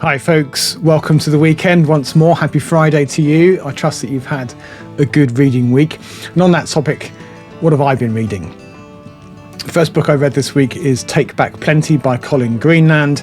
Hi folks, welcome to the weekend once more. Happy Friday to you. I trust that you've had a good reading week. And on that topic, what have I been reading? The first book I read this week is Take Back Plenty by Colin, Greenland.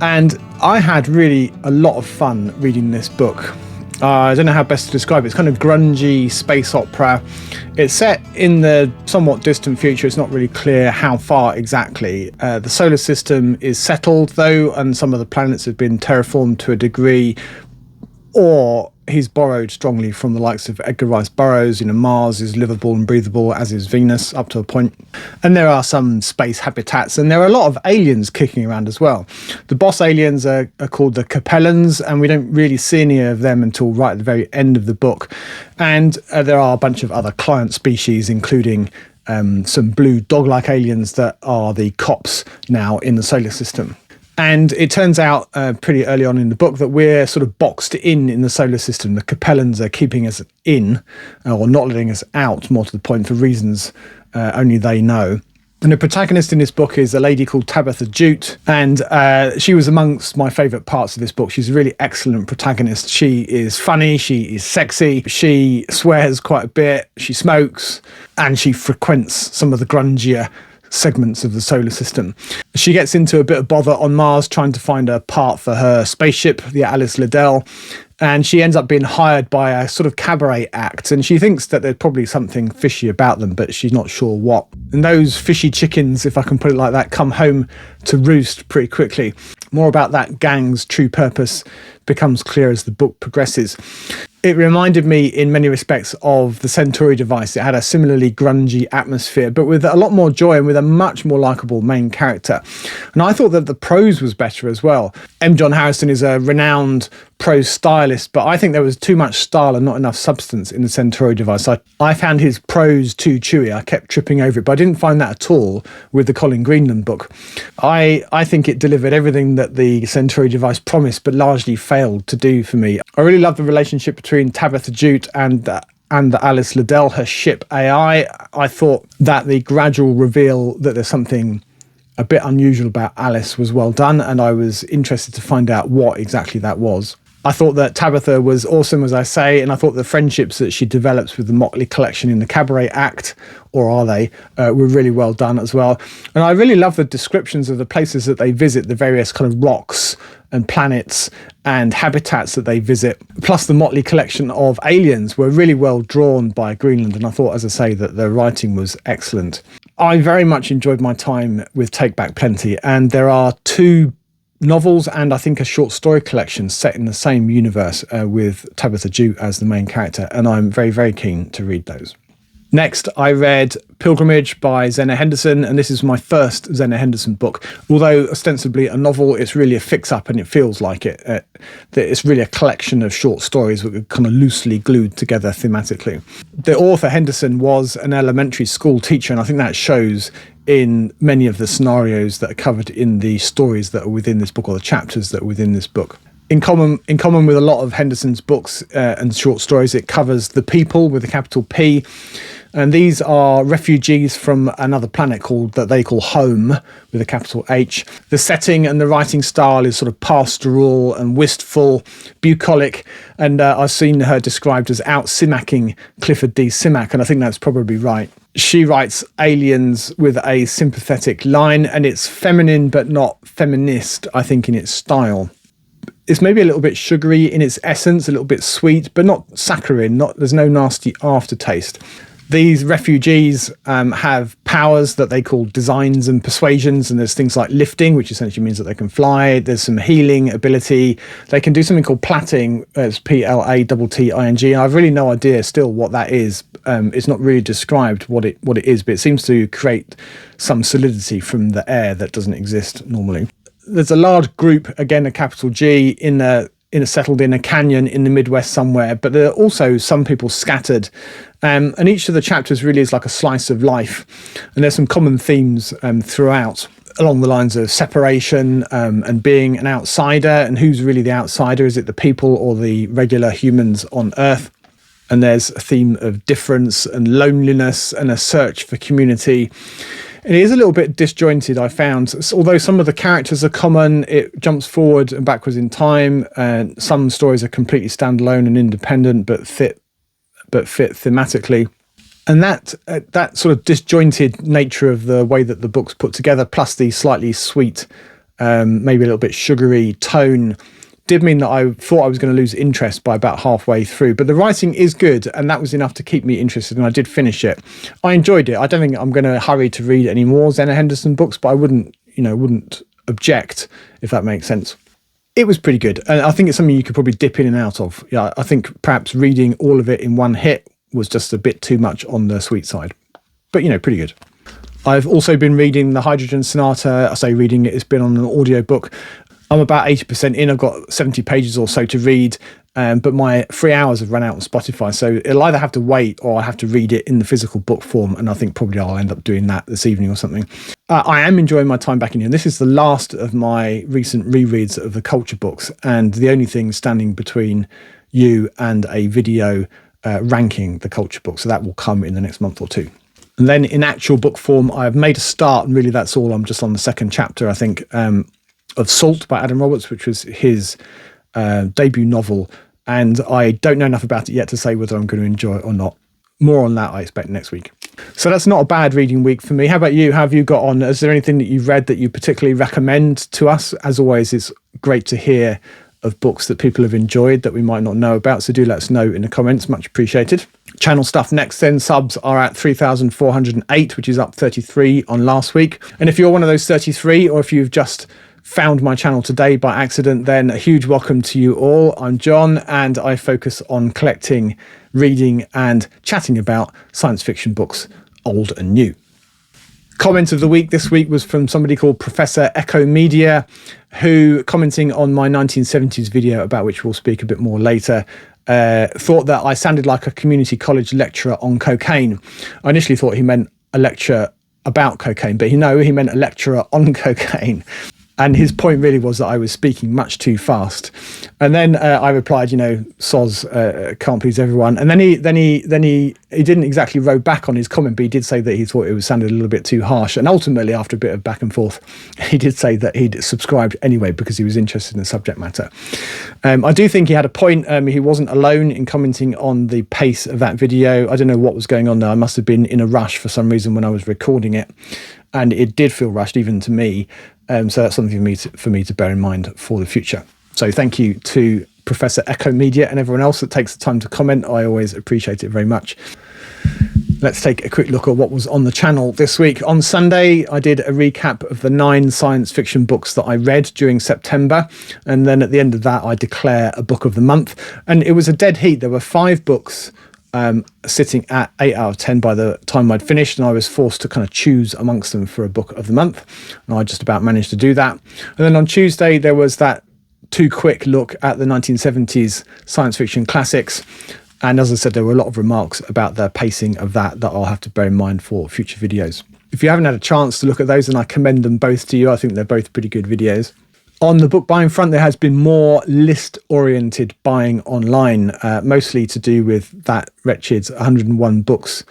And I had really a lot of fun reading this book. I don't know how best to describe it. It's kind of grungy space opera. It's set in the somewhat distant future. It's not really clear how far exactly. The solar system is settled, though, and some of the planets have been terraformed to a degree, or he's borrowed strongly from the likes of Edgar Rice Burroughs. Mars is livable and breathable, as is Venus, up to a point. And there are some space habitats, and there are a lot of aliens kicking around as well. The boss aliens are called the Capellans, and we don't really see any of them until right at the very end of the book. And there are a bunch of other client species, including some blue dog-like aliens that are the cops now in the solar system. And it turns out pretty early on in the book that we're sort of boxed in the solar system. The Capellans are keeping us in, or not letting us out, more to the point, for reasons only they know. And the protagonist in this book is a lady called Tabitha Jute, and she was amongst my favourite parts of this book. She's a really excellent protagonist. She is funny, she is sexy, she swears quite a bit, she smokes, and she frequents some of the grungier segments of the solar system. She gets into a bit of bother on Mars trying to find a part for her spaceship, the Alice Liddell, and she ends up being hired by a sort of cabaret act, and she thinks that there's probably something fishy about them, but she's not sure what. And those fishy chickens, if I can put it like that, come home to roost pretty quickly. More about that gang's true purpose becomes clear as the book progresses. It reminded me in many respects of the Centauri device. It had a similarly grungy atmosphere, but with a lot more joy and with a much more likeable main character. And I thought that the prose was better as well. M. John Harrison is a renowned prose stylist, but I think there was too much style and not enough substance in the Centauri device. I found his prose too chewy. I kept tripping over it, but I didn't find that at all with the Colin Greenland book. I think it delivered everything that the Centauri device promised, but largely failed to do for me. I really love the relationship between Tabitha Jute and the Alice Liddell, her ship AI. I thought that the gradual reveal that there's something a bit unusual about Alice was well done, and I was interested to find out what exactly that was. I thought that Tabitha was awesome, as I say, and I thought the friendships that she develops with the Motley collection in the Cabaret Act, or are they, were really well done as well. And I really love the descriptions of the places that they visit, the various kind of rocks and planets and habitats that they visit, plus the Motley collection of aliens were really well drawn by Greenland, and I thought, as I say, that the writing was excellent. I very much enjoyed my time with Take Back Plenty, and there are two novels and I think a short story collection set in the same universe with Tabitha Jute as the main character, and I'm very, very keen to read those. Next, I read Pilgrimage by Zenna Henderson, and this is my first Zenna Henderson book. Although ostensibly a novel, it's really a fix-up, and it feels like it. It's really a collection of short stories that are kind of loosely glued together thematically. The author, Henderson, was an elementary school teacher, and I think that shows in many of the scenarios that are covered in the stories that are within this book, or the chapters that are within this book. In common with a lot of Henderson's books and short stories, it covers the people with a capital P. And these are refugees from another planet that they call home with a capital H. The setting and the writing style is sort of pastoral and wistful, bucolic. And I've seen her described as out-Simacking Clifford D. Simak, and I think that's probably right. She writes aliens with a sympathetic line, and it's feminine but not feminist, I think, in its style. It's maybe a little bit sugary in its essence, a little bit sweet, but not saccharine. There's no nasty aftertaste. These refugees have powers that they call designs and persuasions, and there's things like lifting, which essentially means that they can fly. There's some healing ability. They can do something called platting, it's Platting, and I've really no idea still what that is. It's not really described what it is, but it seems to create some solidity from the air that doesn't exist normally. There's a large group, again a capital G, settled in a canyon in the Midwest somewhere, but there are also some people scattered. And each of the chapters really is like a slice of life. And there's some common themes throughout, along the lines of separation and being an outsider, and who's really the outsider. Is it the people or the regular humans on Earth? And there's a theme of difference and loneliness and a search for community. It is a little bit disjointed, I found. Although some of the characters are common, it jumps forward and backwards in time, and some stories are completely standalone and independent, but fit thematically. And that sort of disjointed nature of the way that the book's put together, plus the slightly sweet, maybe a little bit sugary tone, did mean that I thought I was going to lose interest by about halfway through. But the writing is good, and that was enough to keep me interested, and I did finish it. I enjoyed it. I don't think I'm going to hurry to read any more Zenna Henderson books, but I wouldn't object, if that makes sense. It was pretty good, and I think it's something you could probably dip in and out of. Yeah, I think perhaps reading all of it in one hit was just a bit too much on the sweet side. But, pretty good. I've also been reading The Hydrogen Sonata. I say reading it, it's been on an audiobook. I'm about 80% in. I've got 70 pages or so to read, but my 3 hours have run out on Spotify. So it'll either have to wait or I'll have to read it in the physical book form. And I think probably I'll end up doing that this evening or something. I am enjoying my time back in here. This is the last of my recent rereads of the culture books. And the only thing standing between you and a video ranking the culture book. So that will come in the next month or two. And then in actual book form, I've made a start. And really, that's all. I'm just on the second chapter, I think, of Salt by Adam Roberts, which was his debut novel. And I don't know enough about it yet to say whether I'm going to enjoy it or not. More on that, I expect, next week. So that's not a bad reading week for me. How about you? How have you got on? Is there anything that you've read that you particularly recommend to us? As always, it's great to hear of books that people have enjoyed that we might not know about. So do let us know in the comments. Much appreciated. Channel stuff next then. Subs are at 3,408, which is up 33 on last week. And if you're one of those 33, or if you've just found my channel today by accident, then a huge welcome to you all. I'm John, and I focus on collecting, reading and chatting about science fiction books, old and new. Comment of the week this week was from somebody called Professor Echomedia, who, commenting on my 1970s video, about which we'll speak a bit more later, thought that I sounded like a community college lecturer on cocaine. I initially thought he meant a lecture about cocaine, but he meant a lecturer on cocaine. And his point really was that I was speaking much too fast. And then I replied, soz, can't please everyone. And then he didn't exactly row back on his comment, but he did say that he thought it was sounded a little bit too harsh. And ultimately, after a bit of back and forth, he did say that he'd subscribed anyway because he was interested in the subject matter. I do think he had a point. He wasn't alone in commenting on the pace of that video. I don't know what was going on there. I must have been in a rush for some reason when I was recording it. And it did feel rushed even to me. So that's something for me to bear in mind for the future. So thank you to Professor Echomedia and everyone else that takes the time to comment. I always appreciate it very much. Let's take a quick look at what was on the channel this week. On Sunday, I did a recap of the 9 science fiction books that I read during September. And then at the end of that, I declare a book of the month. And it was a dead heat. There were 5 books sitting at 8 out of 10 by the time I'd finished, and I was forced to kind of choose amongst them for a book of the month, and I just about managed to do that. And then on Tuesday there was that too quick look at the 1970s science fiction classics, and as I said, there were a lot of remarks about the pacing of that I'll have to bear in mind for future videos. If you haven't had a chance to look at those, then I commend them both to you. I think they're both pretty good videos. On the book buying front, there has been more list-oriented buying online, mostly to do with that wretched 101 books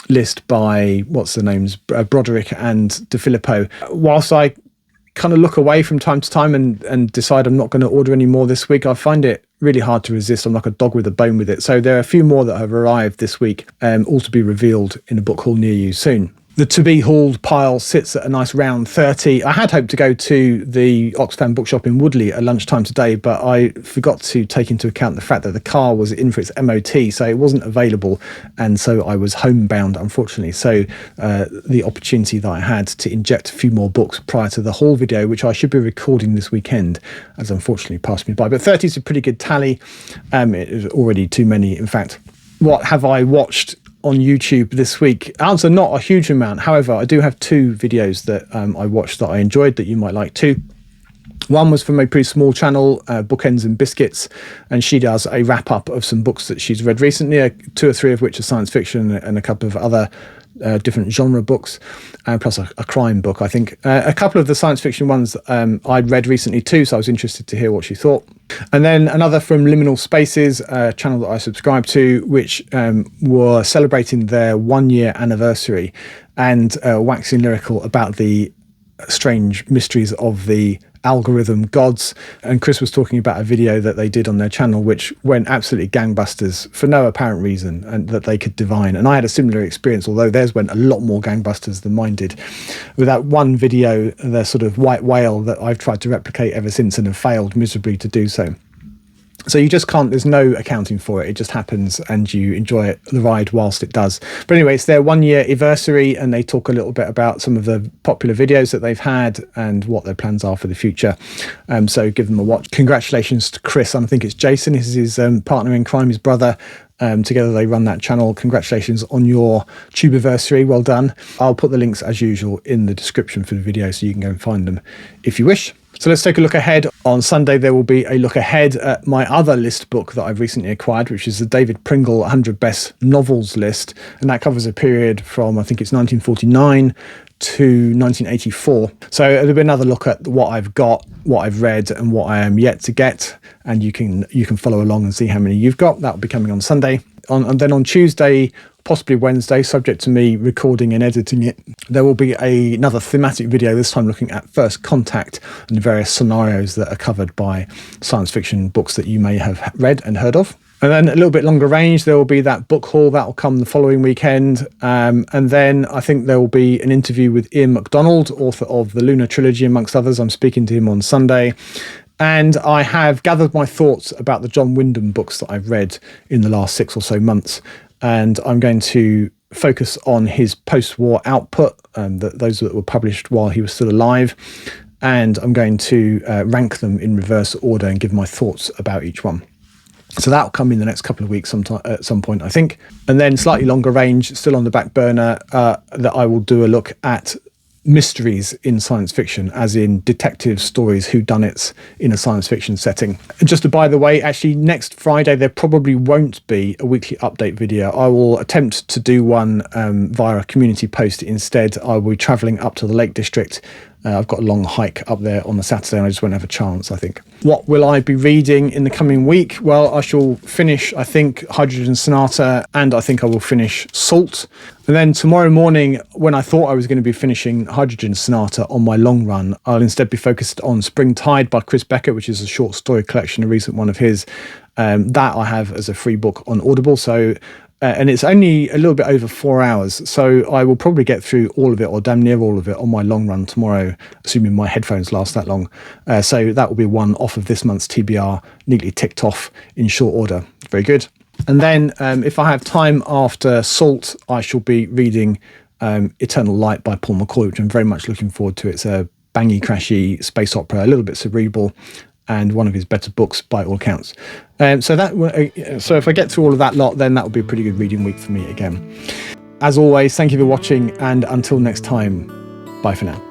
list by, what's the names, Broderick and De Filippo. Whilst I kind of look away from time to time and decide I'm not going to order any more this week, I find it really hard to resist. I'm like a dog with a bone with it. So there are a few more that have arrived this week, all to be revealed in a book haul near you soon. The to-be-hauled pile sits at a nice round 30. I had hoped to go to the Oxfam bookshop in Woodley at lunchtime today, but I forgot to take into account the fact that the car was in for its MOT, so it wasn't available, and so I was homebound, unfortunately. So the opportunity that I had to inject a few more books prior to the haul video, which I should be recording this weekend, has unfortunately passed me by. But 30 is a pretty good tally. It is already too many, in fact. What have I watched on YouTube this week? Answer, not a huge amount. However, I do have 2 videos that I watched that I enjoyed that you might like too. One was from a pretty small channel, Bookends and Biscuits, and she does a wrap up of some books that she's read recently, 2 or 3 of which are science fiction and a couple of other different genre books, plus a crime book, I think. A couple of the science fiction ones I'd read recently too, so I was interested to hear what she thought. And then another from Liminal Spaces, a channel that I subscribe to, which were celebrating their 1-year anniversary and waxing lyrical about the strange mysteries of the algorithm gods. And Chris was talking about a video that they did on their channel which went absolutely gangbusters for no apparent reason, and that they could divine. And I had a similar experience, although theirs went a lot more gangbusters than mine did, with that one video, the sort of white whale, that I've tried to replicate ever since and have failed miserably to do so. So you just can't, there's no accounting for it. It just happens and you enjoy it, the ride whilst it does. But anyway, it's their 1-year anniversary and they talk a little bit about some of the popular videos that they've had and what their plans are for the future. So give them a watch. Congratulations to Chris. I think it's Jason, is his partner in crime, his brother. Together they run that channel. Congratulations on your tubiversary. Well done. I'll put the links as usual in the description for the video so you can go and find them if you wish. So let's take a look ahead. On Sunday, there will be a look ahead at my other list book that I've recently acquired, which is the David Pringle 100 Best Novels list. And that covers a period from, I think it's 1949 to 1984. So there'll be another look at what I've got, what I've read, and what I am yet to get. And you can follow along and see how many you've got. That will be coming on Sunday. And then on Tuesday, possibly Wednesday, subject to me recording and editing it, there will be another thematic video, this time looking at First Contact and the various scenarios that are covered by science fiction books that you may have read and heard of. And then a little bit longer range, there will be that book haul that will come the following weekend. And then I think there will be an interview with Ian MacDonald, author of the Lunar Trilogy, amongst others. I'm speaking to him on Sunday. And I have gathered my thoughts about the John Wyndham books that I've read in the last 6 or so months. And I'm going to focus on his post-war output, those that were published while he was still alive. And I'm going to rank them in reverse order and give my thoughts about each one. So that will come in the next couple of weeks at some point, I think. And then slightly longer range, still on the back burner, that I will do a look at mysteries in science fiction, as in detective stories, whodunits in a science fiction setting. And just by the way, actually next Friday there probably won't be a weekly update video. I will attempt to do one via a community post instead. I will be travelling up to the Lake District. I've got a long hike up there on the Saturday and I just won't have a chance, I think. What will I be reading in the coming week? Well, I shall finish, I think, Hydrogen Sonata, and I think I will finish Salt. And then tomorrow morning, when I thought I was going to be finishing Hydrogen Sonata on my long run, I'll instead be focused on Springtide by Chris Becker, which is a short story collection, a recent one of his. That I have as a free book on Audible. So and it's only a little bit over 4 hours, so I will probably get through all of it, or damn near all of it, on my long run tomorrow, assuming my headphones last that long. So that will be one off of this month's TBR, neatly ticked off in short order. Very good. And then if I have time after Salt, I shall be reading Eternal Light by Paul McCoy, which I'm very much looking forward to. It's a bangy, crashy space opera, a little bit cerebral, and one of his better books by all accounts. So if I get through all of that lot, then that will be a pretty good reading week for me again. As always, thank you for watching, and until next time, bye for now.